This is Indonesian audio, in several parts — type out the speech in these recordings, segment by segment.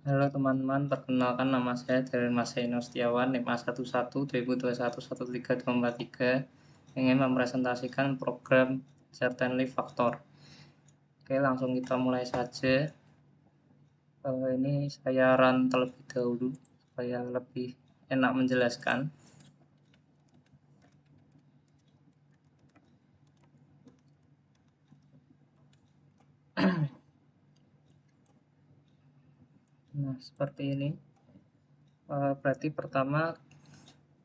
Halo teman-teman, perkenalkan nama saya Darren Mas Eno Setiawan, NIM A11 2021 ingin mempresentasikan program Certainly Factor. Oke, langsung kita mulai saja. Ini saya run terlebih dahulu supaya lebih enak menjelaskan. Nah, seperti ini. Berarti pertama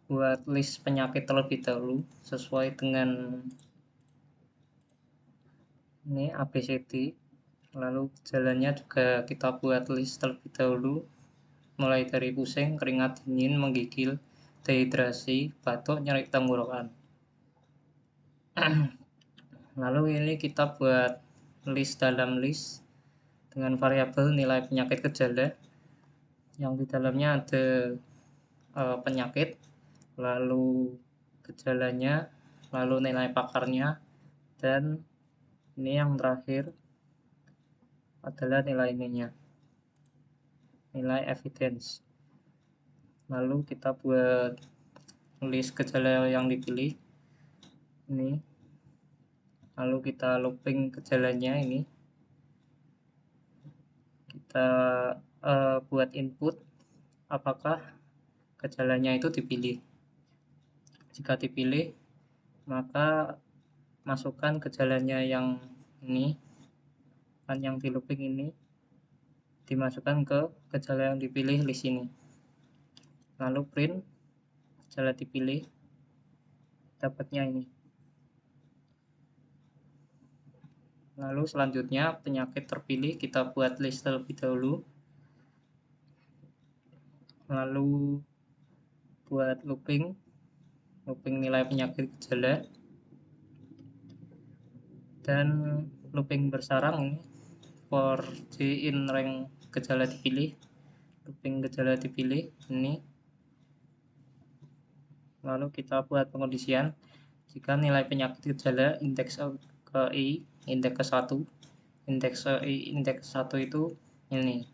buat list penyakit terlebih dahulu sesuai dengan ini ABCD. Lalu gejalanya juga kita buat list terlebih dahulu, mulai dari pusing, keringat dingin, menggigil, dehidrasi, batuk, nyeri tenggorokan. Lalu ini kita buat list dalam list dengan variabel nilai penyakit gejala yang di dalamnya ada penyakit, lalu gejalanya, lalu nilai pakarnya, dan ini yang terakhir adalah nilai ininya, nilai evidence. Lalu kita buat list gejala yang dipilih ini, lalu kita looping gejalanya ini, kita buat input apakah gejalanya itu dipilih. Jika dipilih, maka masukkan gejalanya yang ini, kan yang di looping ini dimasukkan ke gejala yang dipilih list ini, lalu print gejala dipilih, dapatnya ini. Lalu selanjutnya penyakit terpilih kita buat list terlebih dahulu, lalu buat looping nilai penyakit gejala, dan looping bersarang ini for J in rank gejala dipilih, looping gejala dipilih ini. Lalu kita buat pengondisian jika nilai penyakit gejala indeks ke I, indeks ke 1, indeks I, indeks 1 itu ini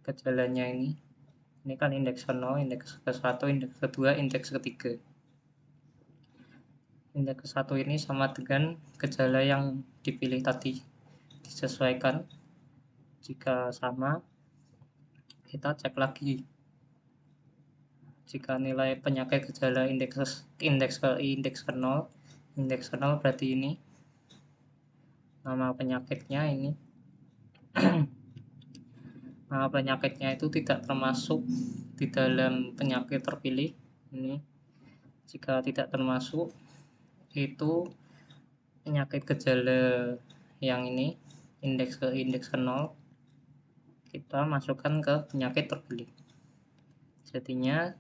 gejalanya ini kan indeks ke 0, indeks ke 1, indeks ke 2, indeks ke 3. Indeks ke 1 ini sama dengan gejala yang dipilih tadi, disesuaikan. Jika sama, kita cek lagi. Jika nilai penyakit gejala indeks ke I, indeks ke 0, indeks ke 0 berarti ini nama penyakitnya ini. Nama penyakitnya itu tidak termasuk di dalam penyakit terpilih ini. Jika tidak termasuk, itu penyakit gejala yang ini indeks ke 0 kita masukkan ke penyakit terpilih. Jadinya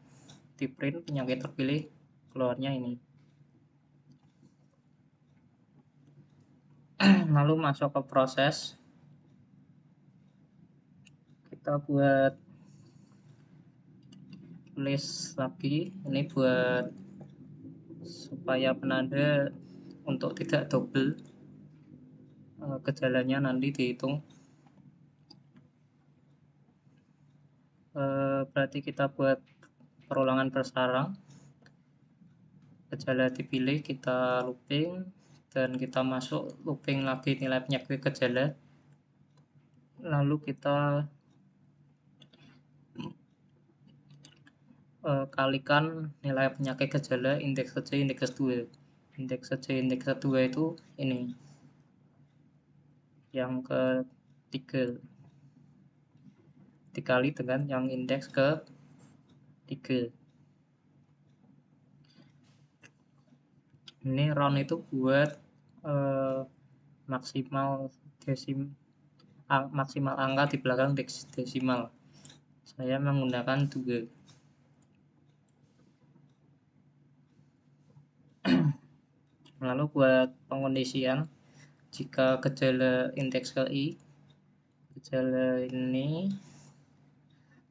di print penyakit terpilih, keluarnya ini. Lalu masuk ke proses, kita buat list lagi ini buat supaya penanda untuk tidak double gejalanya nanti dihitung. Berarti kita buat perulangan bersarang, gejala dipilih, kita looping, dan kita masuk looping lagi nilai penyakit gejala, lalu kita kalikan nilai penyakit gejala indeks ke 1, indeks ke 2. Indeks ke 1, indeks ke 2 itu ini yang ke-3 dikali dengan yang indeks ke 3. Ini round itu buat maksimal angka di belakang desimal. Saya menggunakan 2. Lalu buat pengondisian, jika gejala indeks ke I, gejala ini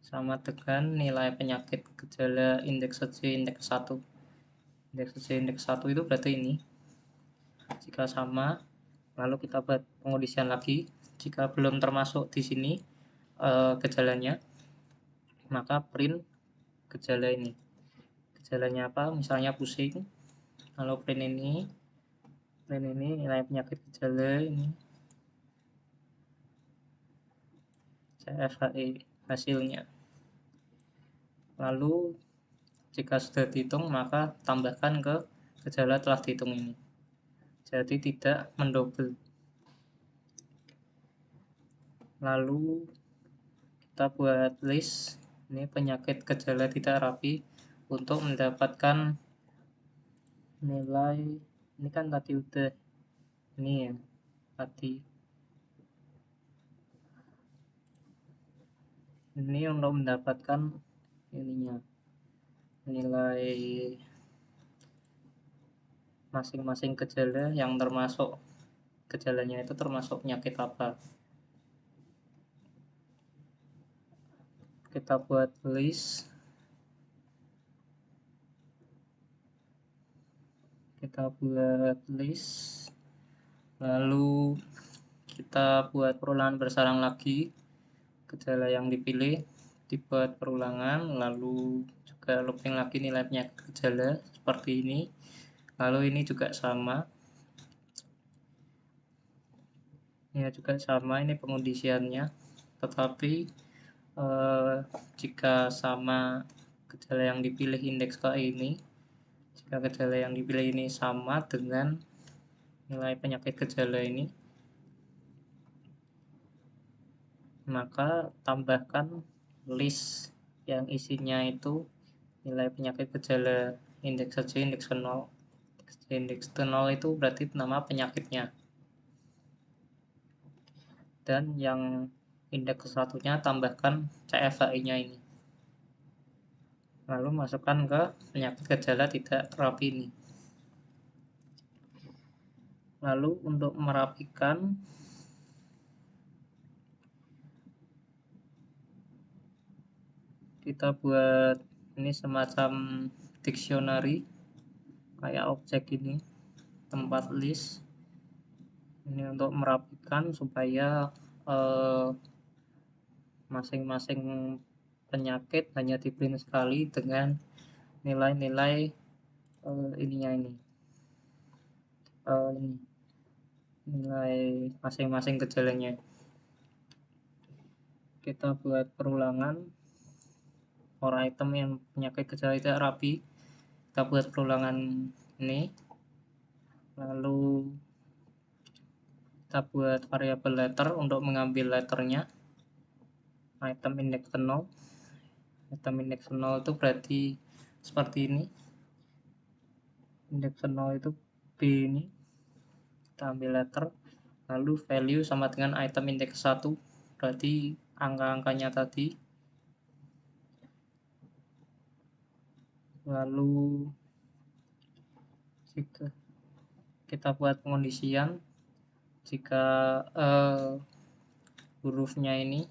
sama dengan nilai penyakit gejala indeks J indeks 1. Indeks J indeks 1 itu berarti ini. Jika sama, lalu kita buat pengondisian lagi. Jika belum termasuk di sini gejalanya, maka print gejala ini. Gejalanya apa? Misalnya pusing. Kalau print ini nilai penyakit gejala ini CFHE hasilnya. Lalu jika sudah dihitung, maka tambahkan ke gejala telah dihitung ini. Jadi tidak mendobel. Lalu kita buat list ini penyakit gejala tidak rapi untuk mendapatkan nilai. Ini kan tadi udah ini ya, tadi ini untuk mendapatkan ininya nilai masing-masing gejala yang termasuk gejalanya itu termasuk penyakit apa. Kita buat list, lalu kita buat perulangan bersarang lagi. Gejala yang dipilih dibuat perulangan, lalu juga looping lagi nilai penyakit gejala seperti ini. Lalu ini juga sama, ini pengondisiannya, tetapi jika sama gejala yang dipilih indeks ke ini, jika gejala yang dipilih ini sama dengan nilai penyakit gejala ini, maka tambahkan list yang isinya itu nilai penyakit gejala indeks saja, indeks ke 0. Indeks ke 0 itu berarti nama penyakitnya. Dan yang indeks ke 1-nya tambahkan CFHI-nya ini. Lalu masukkan ke penyakit gejala tidak rapi ini. Lalu untuk merapikan, kita buat ini semacam dictionary kayak objek ini, tempat list ini untuk merapikan supaya masing-masing penyakit hanya di print sekali dengan nilai-nilai ininya ini nilai masing-masing gejalanya. Kita buat perulangan for item yang penyakit gejala tidak rapi, kita buat perulangan ini, lalu kita buat variabel letter untuk mengambil letternya, item index 0. Item index 0 itu berarti seperti ini, index 0 itu B ini, kita ambil letter, lalu value sama dengan item index 1, berarti angka-angkanya tadi. Lalu jika kita buat pengondisian, jika hurufnya ini,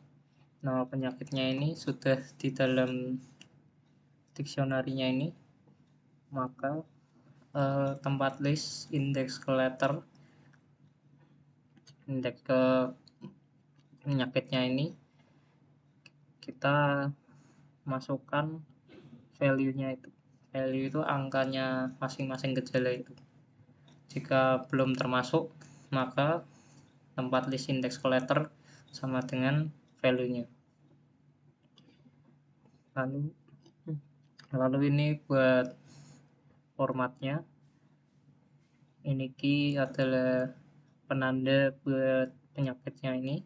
nama penyakitnya ini sudah di dalam dictionary-nya ini, maka tempat list indeks ke letter, indeks ke penyakitnya ini, kita masukkan value-nya itu. Value itu angkanya masing-masing gejala itu. Jika belum termasuk, maka tempat list indeks ke letter sama dengan value-nya. Lalu ini buat formatnya. Ini key adalah penanda buat penyakitnya ini.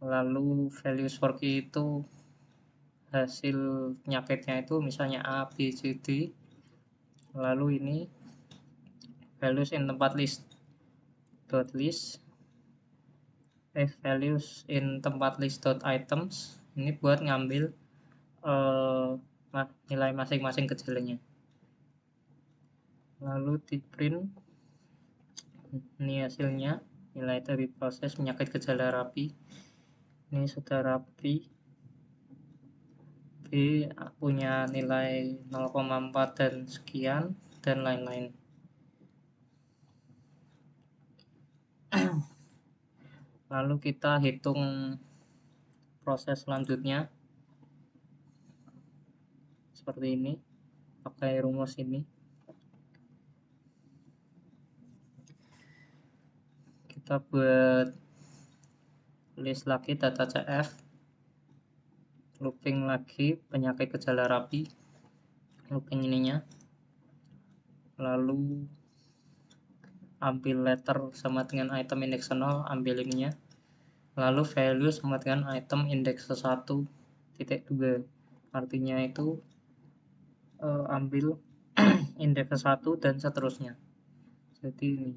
Lalu values for key itu hasil penyakitnya itu misalnya A, B, C, D. Lalu ini values in tempat list dot list, values in tempat list dot items, ini buat ngambil nilai masing-masing gejalanya. Lalu di print ini hasilnya, nilai dari proses penyakit gejala rapi. Ini sudah rapi, B punya nilai 0,4 dan sekian, dan lain-lain. Lalu kita hitung proses selanjutnya. seperti ini pakai rumus ini. Kita buat list lagi data CF, looping lagi penyakit gejala rapi, looping ininya, lalu ambil letter sama dengan item index 0, ambil ininya, lalu value sama dengan item index 1.2, artinya itu ambil index 1 dan seterusnya. Jadi ini,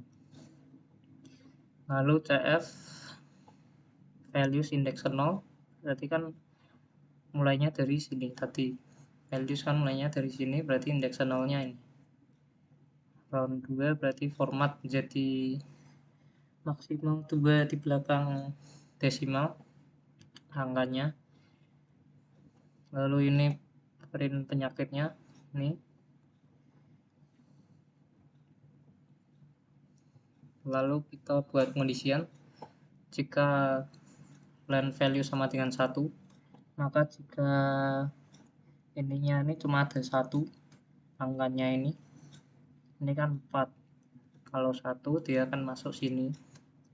lalu CF values index 0, berarti kan mulainya dari sini tadi, values kan mulainya dari sini, berarti index 0 nya ini round 2, berarti format jadi maksimal 2 di belakang desimal angkanya. Lalu ini print penyakitnya ini, lalu kita buat pengondisian jika len value sama dengan 1, maka jika ininya ini cuma ada 1 angkanya ini kan 4, kalau 1 dia akan masuk sini,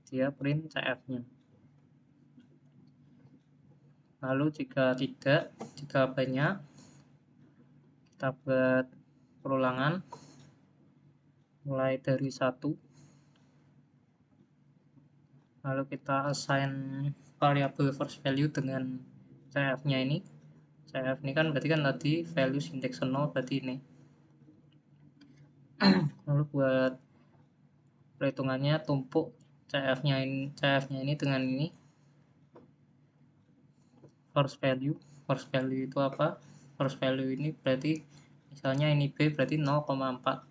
dia print CF nya. Lalu jika tidak, jika banyak, kita buat perulangan mulai dari 1, lalu kita assign variable first value dengan CF nya ini. CF ini kan berarti kan tadi values index 0, berarti ini. Lalu buat perhitungannya tumpuk CF nya ini dengan ini, first value itu apa? First value ini berarti misalnya ini B, berarti 0,4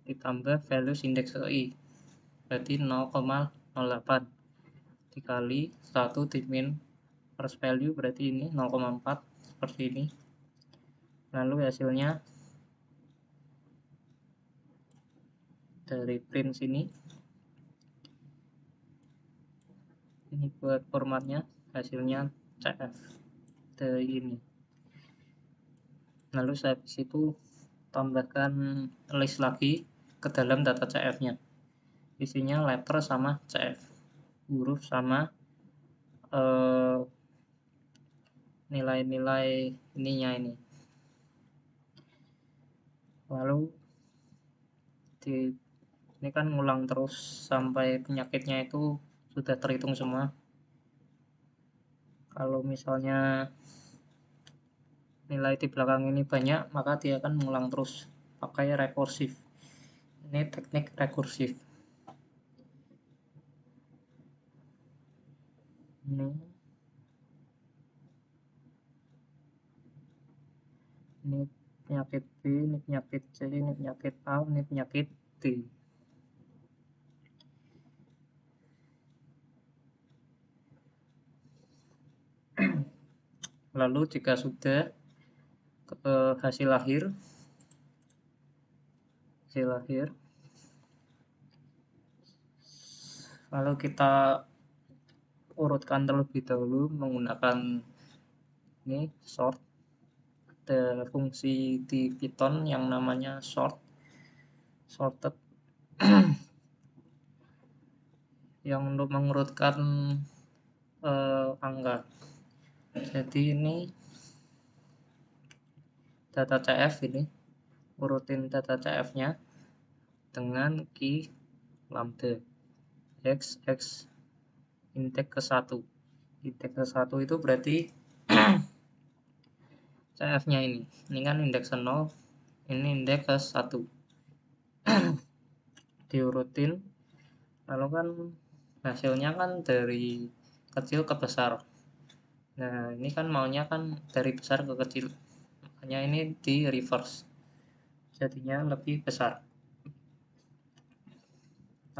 ditambah values index I, berarti 0,08 dikali 1 dimin first value, berarti ini 0,4, seperti ini. Lalu hasilnya dari print sini, ini buat formatnya, hasilnya CF dari ini. Lalu habis itu tambahkan list lagi ke dalam data CF nya, isinya letter sama CF, huruf sama nilai-nilai ininya ini. Lalu ini kan ngulang terus sampai penyakitnya itu sudah terhitung semua. Kalau misalnya nilai di belakang ini banyak, maka dia akan mengulang terus pakai rekursif. Ini teknik rekursif. Ini penyakit B, ini penyakit C, ini penyakit A, ini penyakit D. Lalu jika sudah hasil akhir, lalu kita urutkan terlebih dahulu menggunakan ini sort, ada fungsi di Python yang namanya sorted yang untuk mengurutkan angka. Jadi ini data CF, ini urutin data CF nya dengan key lambda x index ke 1. Index ke 1 itu berarti CF nya ini kan indeks 0, ini indeks ke 1. Diurutin, lalu kan hasilnya kan dari kecil ke besar. Nah ini kan maunya kan dari besar ke kecil, makanya ini di reverse, jadinya lebih besar.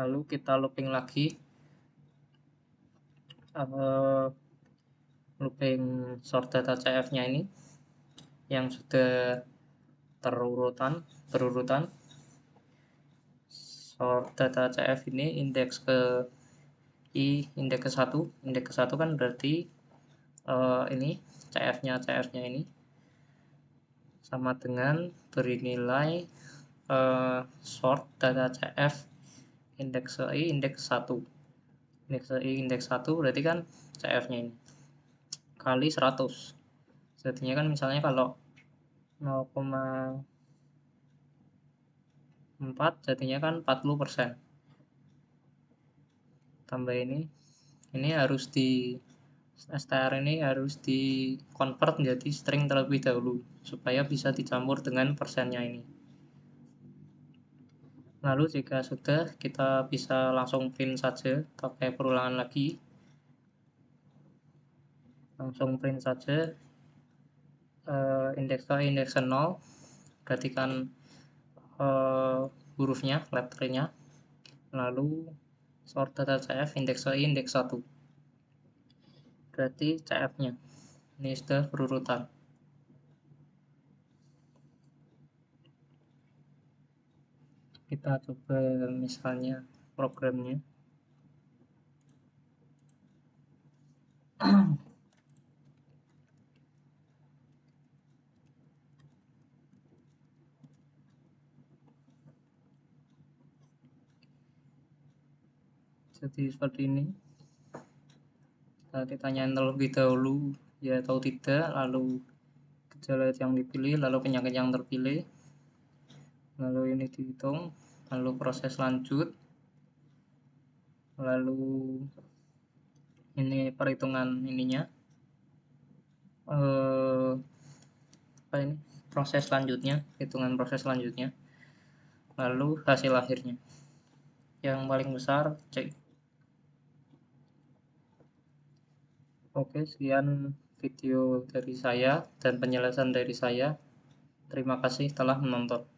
Lalu kita looping lagi, looping sort data CF nya ini yang sudah berurutan. Sort data CF ini indeks ke I, indeks ke 1. Indeks ke 1 kan berarti ini CF nya ini sama dengan beri nilai sort data CF indeks I indeks 1. Indeks I indeks 1 berarti kan CF-nya ini kali 100. Jadinya kan misalnya kalau 0,4 jadinya kan 40%. Tambah ini harus di str ini harus di convert menjadi string terlebih dahulu supaya bisa dicampur dengan persennya ini. Lalu jika sudah, kita bisa langsung print saja pakai perulangan lagi. Langsung print saja indeks ke indeks 0, perhatikan hurufnya, letternya, lalu sort data CF indeks I indeks 1, berarti CF-nya ini sudah berurutan. Kita coba misalnya programnya. Jadi seperti ini, kita ditanyain terlebih dahulu ya atau tidak, lalu gejala yang dipilih, lalu penyakit yang terpilih, lalu ini dihitung, lalu proses lanjut, lalu ini perhitungan ininya, apa ini proses selanjutnya, hitungan proses selanjutnya, lalu hasil akhirnya yang paling besar C. Oke, sekian video dari saya dan penjelasan dari saya. Terima kasih telah menonton.